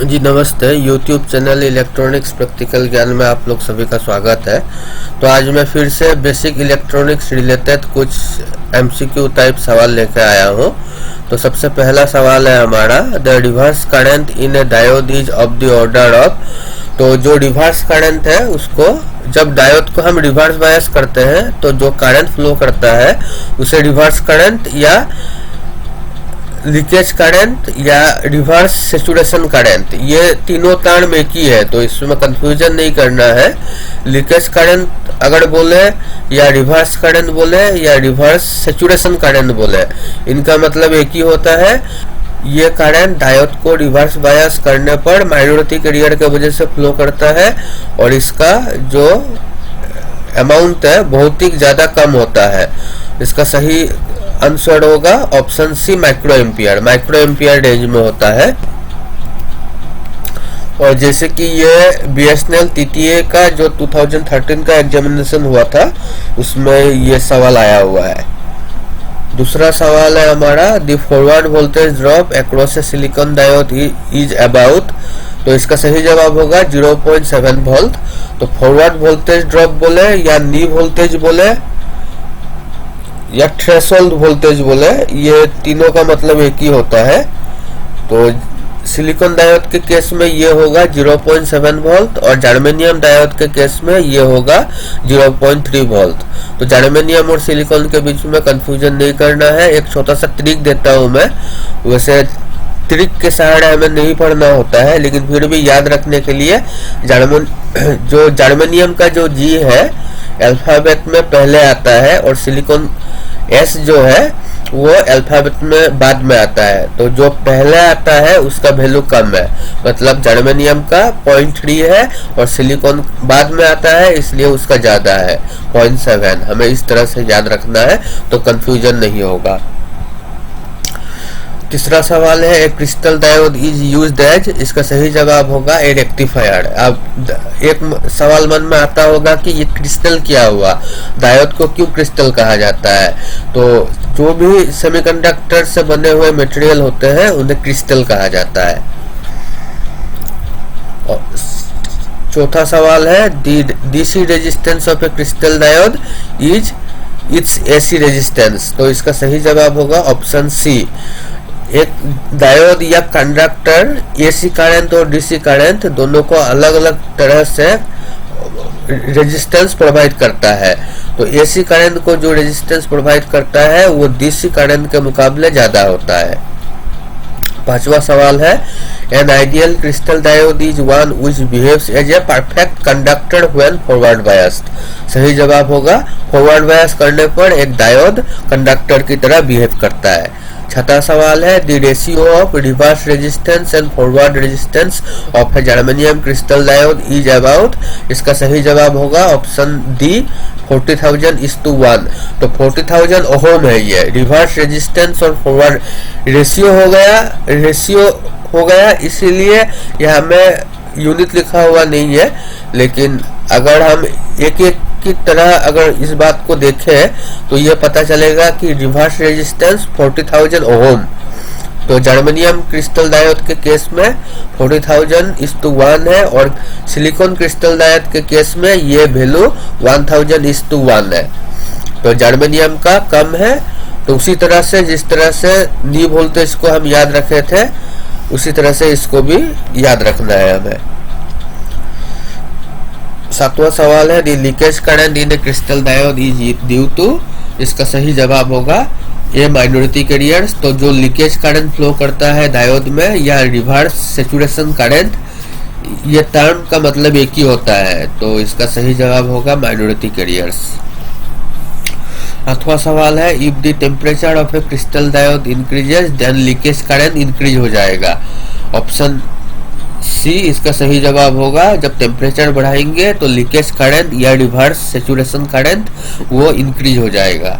जी नमस्ते। YouTube channel electronics practical ज्ञान में आप लोग सभी का स्वागत है। तो आज मैं फिर से बेसिक इलेक्ट्रॉनिक्स रिलेटेड कुछ MCQ टाइप सवाल लेकर आया हूँ। तो सबसे पहला सवाल है हमारा, the reverse current in A diode is of the order of. तो जो रिवर्स करंट है उसको, जब डायोड को हम रिवर्स बायस करते हैं तो जो करंट फ्लो करता है उसे रिवर्स करंट या लीकेज करंट या रिवर्स सैचुरेशन करंट, ये तीनों टर्म एक ही है, तो इसमें कंफ्यूजन नहीं करना है। लीकेज करंट अगर बोले या रिवर्स करंट बोले या रिवर्स सैचुरेशन करंट बोले, इनका मतलब एक ही होता है। ये करंट डायोड को रिवर्स बायस करने पर माइनॉरिटी कैरियर के वजह से फ्लो करता है और इसका जो अमाउंट है बहुत ही ज्यादा कम होता है। इसका सही आंसर होगा option C, micro ampere range में होता है। और जैसे कि ये BSNL TTA का जो 2013 का एग्जामिनेशन हुआ था उसमें ये सवाल आया हुआ है। दूसरा सवाल है हमारा, the forward voltage drop across A silicon diode is about. तो इसका सही जवाब होगा 0.7 वोल्ट। तो फॉरवर्ड वोल्टेज ड्रॉप बोले या नी वोल्टेज बोले या थ्रेशोल्ड वोल्टेज बोले, ये तीनों का मतलब एक ही होता है। तो सिलिकॉन डायोड के केस में ये होगा 0.7 वोल्ट और जर्मेनियम डायोड के केस में ये होगा 0.3 वोल्ट। तो जर्मेनियम और सिलिकॉन के बीच में कंफ्यूजन नहीं करना है। एक छोटा सा ट्रिक देता हूं मैं, वैसे ट्रिक के सहारे हमें नहीं पढ़ना होता है, लेकिन फिर भी याद रखने के लिए जो जर्मेनियम का जो G है अल्फाबेट में पहले आता है और सिलिकॉन S जो है वो अल्फाबेट में बाद में आता है। तो जो पहले आता है उसका वैल्यू कम है, मतलब जर्मेनियम का 0.3 है और सिलिकॉन बाद में आता है इसलिए उसका ज्यादा है 0.7। हमें इस तरह से याद रखना है तो कंफ्यूजन नहीं होगा। तीसरा सवाल है, ए crystal diode is used as. इसका सही जवाब होगा ए रेक्टिफायर। अब एक सवाल मन में आता होगा कि ये क्रिस्टल क्या हुआ, डायोड को क्यों क्रिस्टल कहा जाता है। तो जो भी सेमीकंडक्टर से बने हुए मटेरियल होते हैं उन्हें क्रिस्टल कहा जाता है। और चौथा सवाल है, DC resistance of a crystal diode is it's AC resistance. तो इसका सही जवाब होगा ऑप्शन सी। एक डायोड या कंडक्टर AC करंट और DC करंट दोनों को अलग अलग तरह से रेजिस्टेंस प्रोवाइड करता है। तो AC करंट को जो रेजिस्टेंस प्रोवाइड करता है वो DC करंट के मुकाबले ज्यादा होता है। पांचवा सवाल है, an ideal crystal diode is one which behaves as a perfect conductor when forward biased. सही जवाब होगा फॉरवर्ड बायस करने पर एक डायोड कंडक्टर की तरह बिहेव करता है। छठा सवाल है, the ratio of reverse resistance and forward resistance of A germanium crystal diode is about. इसका सही जवाब होगा ऑप्शन डी, 40,000:1। तो 40,000 ओहम है ये रिवर्स रेजिस्टेंस और फॉरवर्ड रेशियो हो गया इसीलिए यहाँ में यूनिट लिखा हुआ नहीं है। लेकिन अगर हम एक एक की तरह अगर इस बात को देखें तो ये पता चलेगा कि रिवर्स रेजिस्टेंस 40,000 ओहम। तो जर्मेनियम क्रिस्टल डायोड के केस में 40,000:1 है और सिलिकॉन क्रिस्टल डायोड के केस में ये वैल्यू 1,000:1 है। तो जर्मेनियम का कम है। तो उसी तरह से जिस तरह से नी वोल्टेज को हम याद रखे थे उसी तरह से इसको भी याद रखना है हमें। सातवां सवाल है, the leakage current in a crystal diode is due to. इसका सही जवाब होगा ए, माइनॉरिटी कैरियर्स। तो जो लीकेज करंट फ्लो करता है डायोड में या रिवर्स सैचुरेशन करंट, ये टर्म का मतलब एक ही होता है। तो इसका सही जवाब होगा माइनॉरिटी कैरियर्स। आठवां सवाल है, if the temperature of a crystal diode increases then leakage current increase हो जाएगा। ऑप्शन सी इसका सही जवाब होगा, जब टेम्परेचर बढ़ाएंगे तो लीकेज करंट या रिवर्स सैचुरेशन करंट वो इंक्रीज हो जाएगा।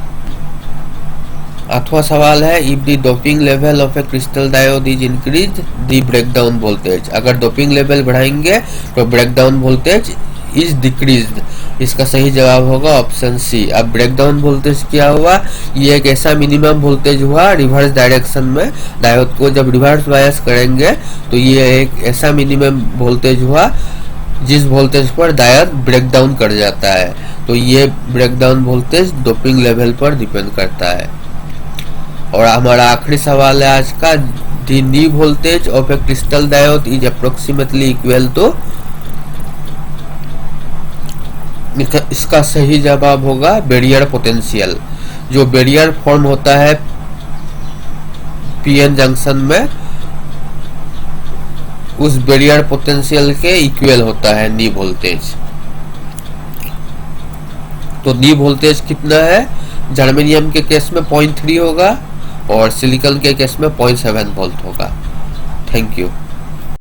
आठवां सवाल है, if the doping level of a crystal diode is increase the breakdown voltage. अगर डोपिंग लेवल बढ़ाएंगे तो ब्रेकडाउन वोल्टेज इज डिक्रीज्ड। इसका सही जवाब होगा ऑप्शन सी। अब ब्रेकडाउन वोल्टेज क्या हुआ, ये एक ऐसा मिनिमम वोल्टेज हुआ रिवर्स डायरेक्शन में। डायोड को जब रिवर्स बायस करेंगे तो ये एक ऐसा मिनिमम वोल्टेज हुआ जिस वोल्टेज पर डायोड ब्रेकडाउन कर जाता है। तो ये ब्रेकडाउन वोल्टेज डोपिंग लेवल पर डिपेंड करता है। और हमारा आखिरी सवाल है आज का, the knee voltage of a crystal diode is approximately equal to. इसका सही जवाब होगा बैरियर पोटेंशियल। जो बैरियर फॉर्म होता है पीएन जंक्शन में, उस बैरियर पोटेंशियल के इक्वल होता है नी वोल्टेज। तो नी वोल्टेज कितना है, जर्मेनियम के केस में 0.3 होगा और सिलिकॉन के केस में 0.7 वोल्ट होगा। Thank you.